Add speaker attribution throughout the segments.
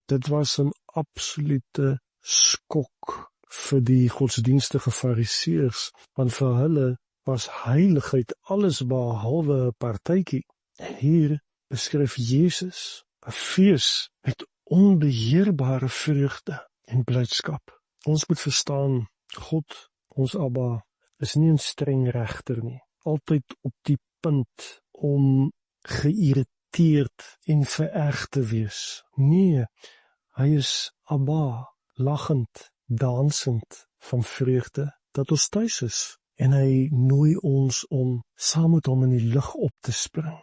Speaker 1: Dit was 'n absolute skok vir die godsdienstige fariseërs, want vir hulle was heiligheid alles behalwe 'n partytjie. En hier beskryf Jesus 'n fees met onbeheerbare vreugde en blydskap. Ons moet verstaan, God, ons Abba, is nie 'n streng regter nie, altyd op die punt om geïrriteerd en vererg te wees. Nee, hy is Abba, lachend, dansend van vreugde, dat ons tuis is. En hy nooi ons om saam met hom in die lig op te spring.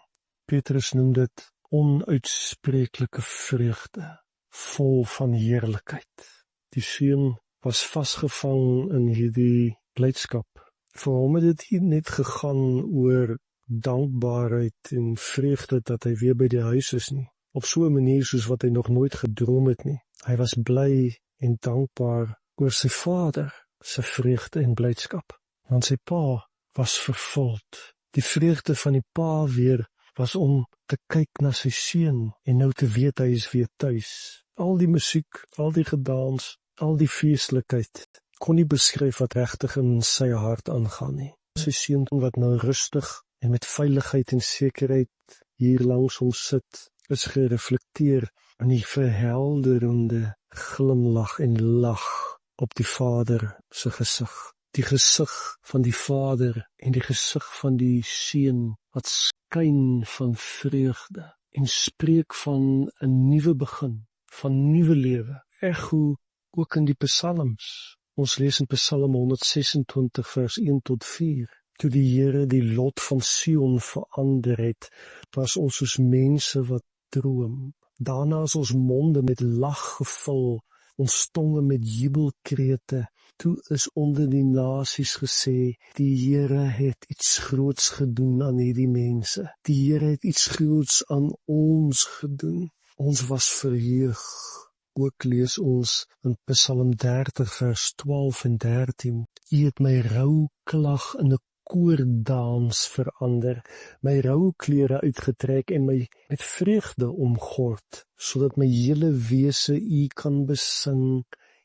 Speaker 1: Petrus noem dit onuitspreeklike vreugde, vol van heerlikheid. Die seun was vasgevang in hierdie blydskap. Vir hom het dit nie net gegaan oor dankbaarheid en vreugde dat hy weer by die huis is nie, op so 'n manier soos wat hy nog nooit gedroom het nie. Hy was bly en dankbaar oor sy vader se vreugde en blydskap, want sy pa was vervuld. Die vreugde van die pa weer was om te kyk na sy seun en nou te weet hy is weer tuis. Al die musiek, al die gedans, al die feeslikheid kon nie beskryf wat regtig in sy hart aangaan nie. Sy seun wat nou rustig en met veiligheid en sekerheid hier langs hom sit, is gereflekteer in die verhelderende glimlag en lag op die vader se gesig. Die gesig van die vader en die gesig van die seun wat skyn van vreugde en spreek van 'n nuwe begin, van nuwe lewe. Echo ook in die psalms. Ons lees in Psalm 126 vers 1 tot 4. Toe die Here die lot van Sion verander het, was ons soos mense wat droom. Daarna is ons monde met lag gevul, ons tonge met jubelkrete. Toe is onder die nasies gesê, die Here het iets groots gedoen aan hierdie mense. Die Here het iets groots aan ons gedoen. Ons was verheug. Ook lees ons in Psalm 30 vers 12 en 13. U het my rouklag in 'n koordans verander, my rouklere uitgetrek en my met vreugde omgord, sodat my hele wese u kan besing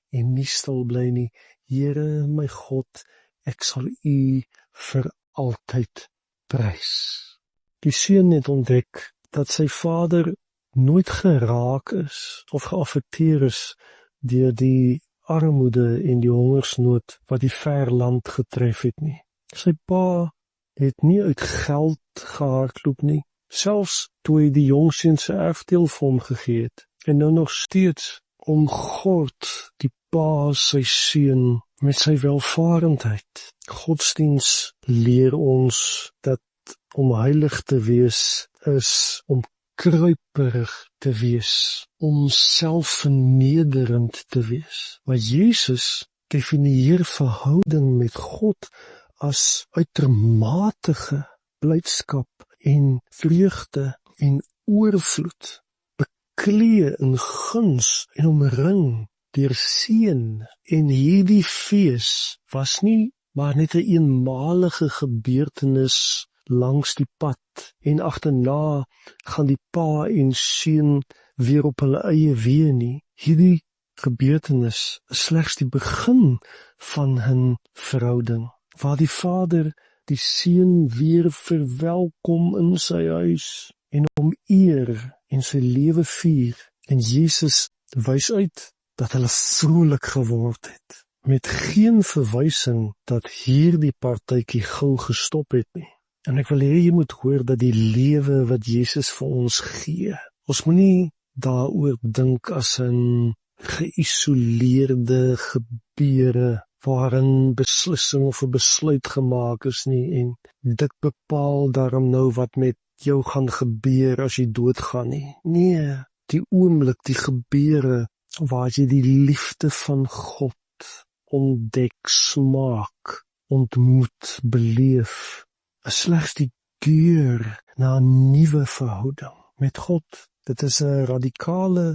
Speaker 1: en nie stil bly nie. Here my God, ek sal u vir altyd prys. Die seun het ontdek dat sy vader nooit geraak is of geaffekteer is deur die armoede en die hongersnood wat die ver land getref het nie. Sy pa het nie uit geld gehardloop nie, selfs toe hy die jongseun se erfdeel vir hom gegee het. En nou nog steeds omgord die pa sy seun met sy welvarendheid. Godsdiens leer ons dat om heilig te wees is om kruiperig te wees, om selfvernederend te wees. Maar Jesus definieer verhouding met God as uitermate blydskap en vreugde en oorvloed, beklee in guns en omring deur seën. En hierdie fees was nie maar net 'n eenmalige gebeurtenis langs die pad en agterna gaan die pa en seun weer op hulle eie weë nie. Hierdie gebeurtenis is slegs die begin van 'n verhouding, waar die vader die seun weer verwelkom in sy huis en hom eer en sy lewe vier. En Jesus wys uit dat hulle vrolik geword het, met geen verwysing dat hierdie partytjie gou gestop het nie. En ek wil hê jy moet hoor dat die lewe wat Jesus vir ons gee, ons moenie daaroor dink as 'n geïsoleerde gebeure waarin beslissing of 'n besluit gemaak is nie en dit bepaal daarom nou wat met jou gaan gebeur as jy doodgaan nie. Nee, die oomblik, die gebeure waar jy die liefde van God ontdek, smaak, ontmoet, beleef, is slegs die deur na 'n nuwe verhouding met God. Dit is 'n radikale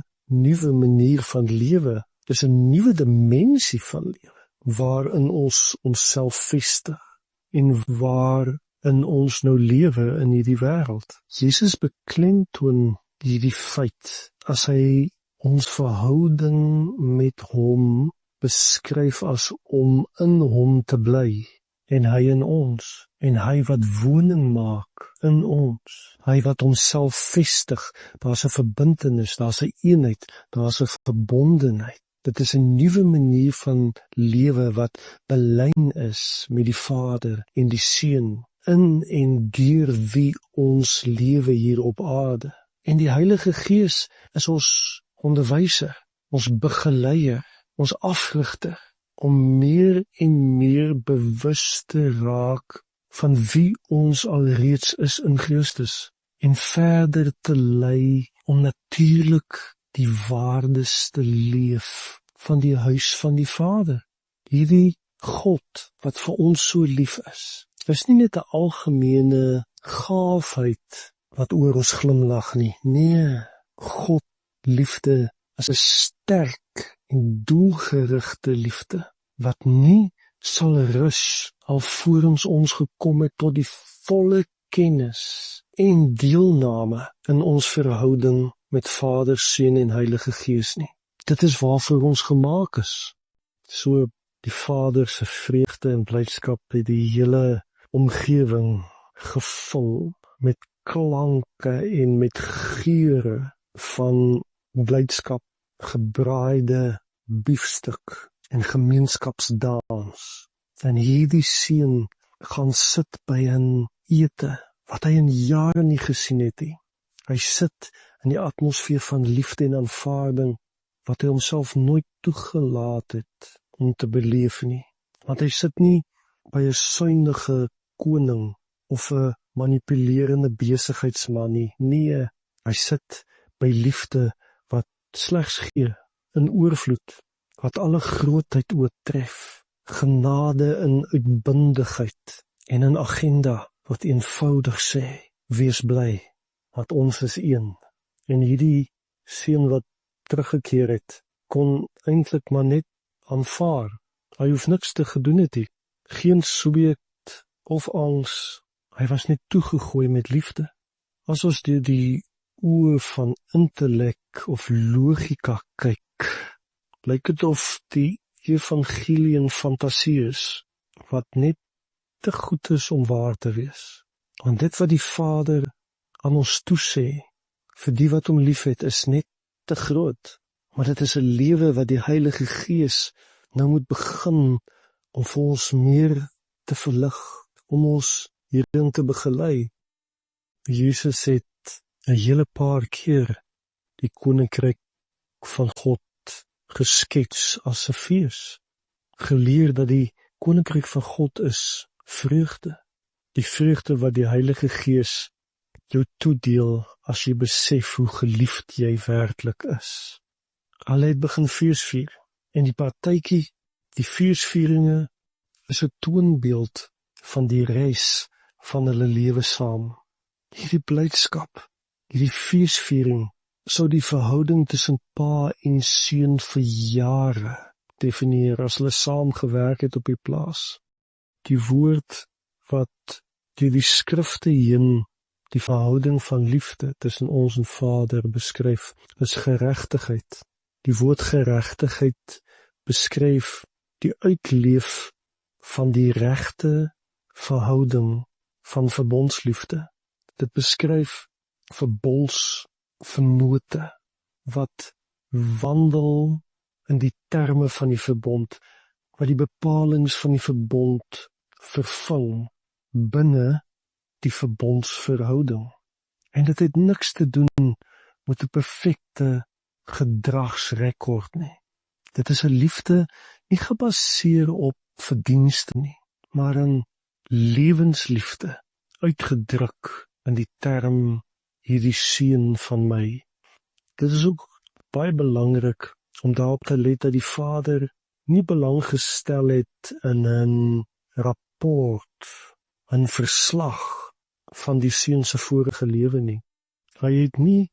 Speaker 1: nuwe manier van lewe. Dit is 'n nuwe dimensie van lewe, waarin ons onsself vestig en waarin ons nou lewe in hierdie wêreld. Jesus beklemtoon hierdie feit as hy ons verhouding met hom beskryf as om in hom te bly, en hy in ons, en hy wat woning maak in ons, hy wat homself vestig. Daar's 'n verbintenis, daar's 'n eenheid, daar's 'n verbondenheid. Dit is 'n nuwe manier van lewe wat belyn is met die Vader en die Seun, in en deur wie ons lewe hier op aarde. En die Heilige Gees is ons onderwyser, ons begeleier, ons afrigter, om meer en meer bewus te raak van wie ons alreeds is in Christus, en verder te lei om natuurlik die waardes te leef van die huis van die Vader. Hierdie God wat vir ons so lief is nie net 'n algemene gaafheid wat oor ons glimlag nie. Nee, God liefde is 'n sterk en doelgerigte liefde, wat nie sal rus alvorens ons gekom het tot die volle kennis en deelname in ons verhouding met Vader, Seun en Heilige Gees nie. Dit is waarvoor ons gemaak is. So die Vader se vreugde en blydskap het die hele omgewing gevul met klanke en met geure van blydskap, gebraaide biefstuk en gemeenskapsdans. En hierdie seun gaan sit by 'n ete wat hy in jare nie gesien het nie. Hy sit in die atmosfeer van liefde en aanvaarding wat hy homself nooit toegelaat het om te beleef nie. Want hy sit nie by 'n suiwige koning of 'n manipulerende besigheidsman nie. Nee, hy sit by liefde wat slegs gee in oorvloed, wat alle grootheid oortref, genade in uitbundigheid en 'n agenda wat eenvoudig sê, wees bly, want ons is een. En hierdie seun wat teruggekeer het, kon eintlik maar net aanvaar. Hy hoef niks te gedoen het nie, geen subjek of angs. Hy was net toegegooi met liefde. As ons deur die oë van intellek of logika kyk, lyk dit of die evangelie 'n fantasie is, wat net te goed is om waar te wees. Want dit wat die Vader aan ons toesê, vir die wat hom liefhet, is net te groot. Maar dit is 'n lewe wat die Heilige Gees nou moet begin om vir ons meer te verlig, om ons hierin te begelei. Jesus het 'n hele paar keer die koninkryk van God geskets as 'n fees. Geleer dat die koninkryk van God is vreugde. Die vreugde wat die Heilige Gees jou toedeel as jy besef hoe geliefd jy werklik is. Hulle het begin feesvier, en die partytjie, die feesvieringe, is 'n toonbeeld van die reis van hulle lewe saam. Hierdie blydskap, hierdie feesviering, sou die verhouding tussen pa en seun vir jare definieer as hulle saam gewerk het op die plaas. Die woord wat deur die skrifte heen die verhouding van liefde tussen ons en Vader beskryf, is geregtigheid. Die woord geregtigheid beskryf die uitleef van die regte verhouding van verbondsliefde. Dit beskryf verbondsvennote wat wandel in die terme van die verbond, wat die bepalings van die verbond vervul binne die verbondsverhouding. En dit het niks te doen met 'n perfekte gedragsrekord nie. Dit is 'n liefde nie gebaseer op verdienste nie, maar 'n lewensliefde, uitgedruk in die term hierdie seun van my. Dit is ook baie belangrik om daarop te let dat die Vader nie belang gestel het in 'n rapport, 'n verslag van die seun se vorige lewe nie. Hy het nie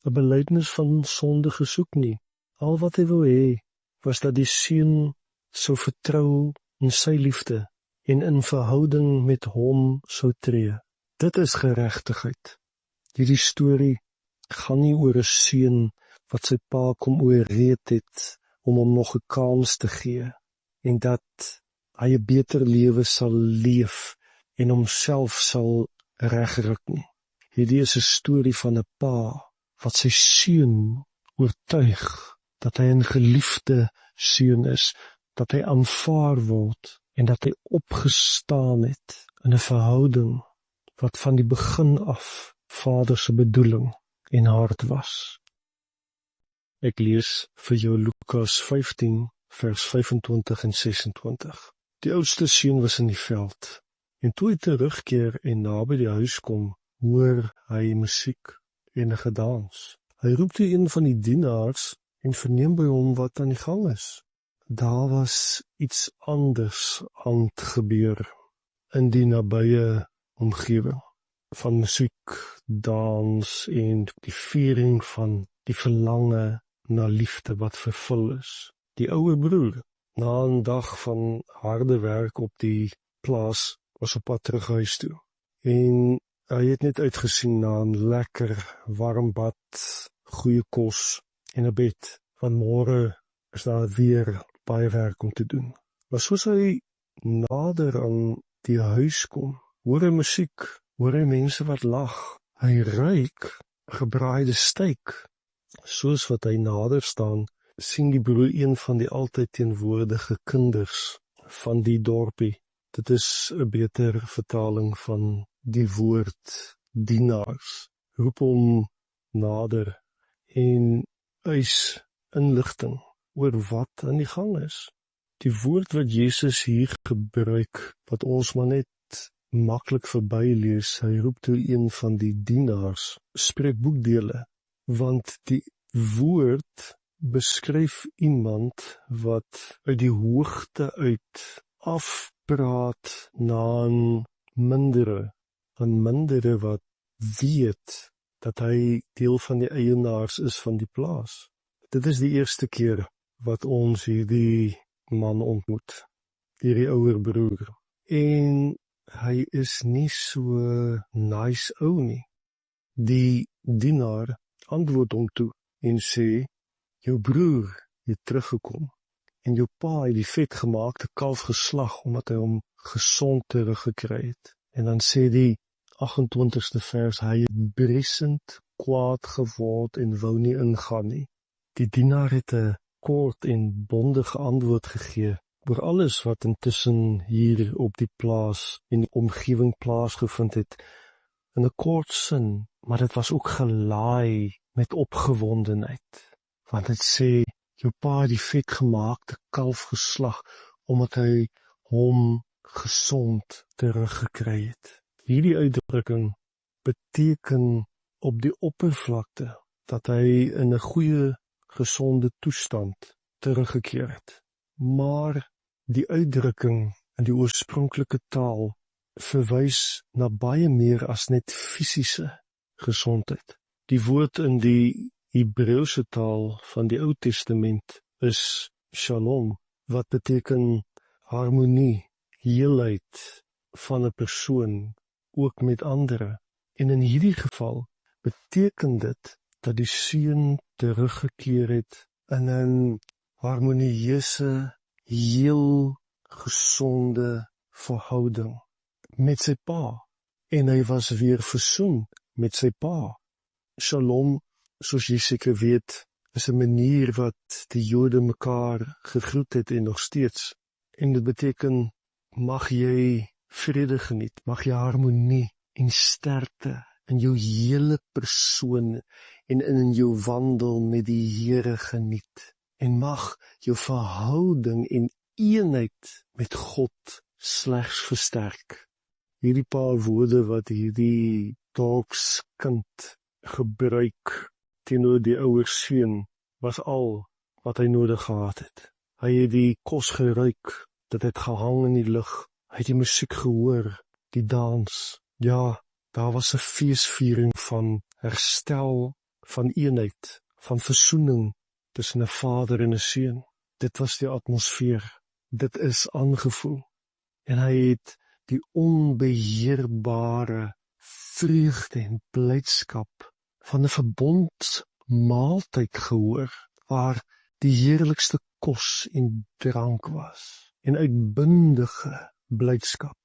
Speaker 1: 'n belydenis van sonde gesoek nie. Al wat hy wou hê, was dat die seun sou vertrou in sy liefde en in verhouding met hom sou tree. Dit is geregtigheid. Hierdie storie gaan nie oor 'n seun wat sy pa kom oorreed het om hom nog 'n kans te gee en dat hy 'n beter lewe sal leef en homself sal regryk nie. Hierdie is 'n storie van 'n pa wat sy seun oortuig dat hy 'n geliefde seun is, dat hy aanvaar word en dat hy opgestaan het in 'n verhouding wat van die begin af Vader se bedoeling en hart was. Ek lees vir jou Lukas 15 vers 25 en 26. Die oudste seun was in die veld en toe hy terugkeer en naby die huis kom, hoor hy musiek en 'n gedans. Hy roep toe een van die dienaars en verneem by hom wat aan die gang is. Daar was iets anders aan het gebeur in die nabye omgewing van musiek, dans en die viering van die verlange na liefde wat vervul is. Die ouer broer, na 'n dag van harde werk op die plaas, was op pad terug huis toe. En hy het net uitgesien na 'n lekker warm bad, goeie kos en 'n bed, want môre is daar weer baie werk om te doen. Maar soos hy nader aan die huis kom, hoor hy musiek, hoor hy mense wat lag. Hy ruik gebraaide steak. Soos wat hy nader staan, sien die broer een van die altyd teenwoordige kinders van die dorpie. Dit is 'n beter vertaling van die woord dienaars. Roep hom nader en eis inligting oor wat aan die gang is. Die woord wat Jesus hier gebruik, wat ons maar net maklik verbylees, hy roep toe een van die dienaars, spreek boekdele, want die woord beskryf iemand wat uit die hoogte uit afpraat na 'n mindere wat weet dat hy deel van die eienaars is van die plaas. Dit is die eerste keer wat ons hierdie man ontmoet, hierdie ouer broer. En hy is nie so nice ou nie. Die dienaar antwoord hom toe en sê, jou broer het teruggekom en jou pa het die vetgemaakte kalf geslag omdat hy hom gesond teruggekry het. En dan sê die 28ste vers, hy het briesend kwaad geword en wou nie ingaan nie. Die dienaar het 'n kort en bondige antwoord gegee oor alles wat intussen hier op die plaas en die omgewing plaasgevind het. In 'n kort sin, maar dit was ook gelaai met opgewondenheid. Want dit sê, jou pa het die vetgemaakte kalf geslag omdat hy hom gesond teruggekry het. Hierdie uitdrukking beteken op die oppervlakte dat hy in 'n goeie, gesonde toestand teruggekeer het. Maar die uitdrukking in die oorspronklike taal verwys na baie meer as net fisiese gesondheid. Die woord in die Hebreëse taal van die Ou Testament is shalom, wat beteken harmonie, heelheid van 'n persoon, ook met ander. En in hierdie geval beteken dit dat die seun teruggekeer het in 'n harmonieuse, heel gesonde verhouding met sy pa. En hy was weer versoen met sy pa. Shalom, soos jy seker weet, is 'n manier wat die Jode mekaar gegroet het en nog steeds. En dit beteken, mag jy vrede geniet, mag jy harmonie en sterkte in jou hele persoon en in jou wandel met die Here geniet. En mag jou verhouding en eenheid met God slegs versterk. Hierdie paar woorde wat hierdie dorpskind gebruik teenoor die ouer seun, was al wat hy nodig gehad het. Hy het die kos geruik, dit het gehang in die lug. Hy het die musiek gehoor, die dans. Ja, daar was 'n feesviering van herstel, van eenheid, van versoening tussen 'n vader en 'n seun. Dit was die atmosfeer. Dit is aangevoel. En hy het die onbeheerbare vreugde en blydskap van 'n verbond maaltyd gehoor, waar die heerlikste kos en drank was, en uitbundige blydskap.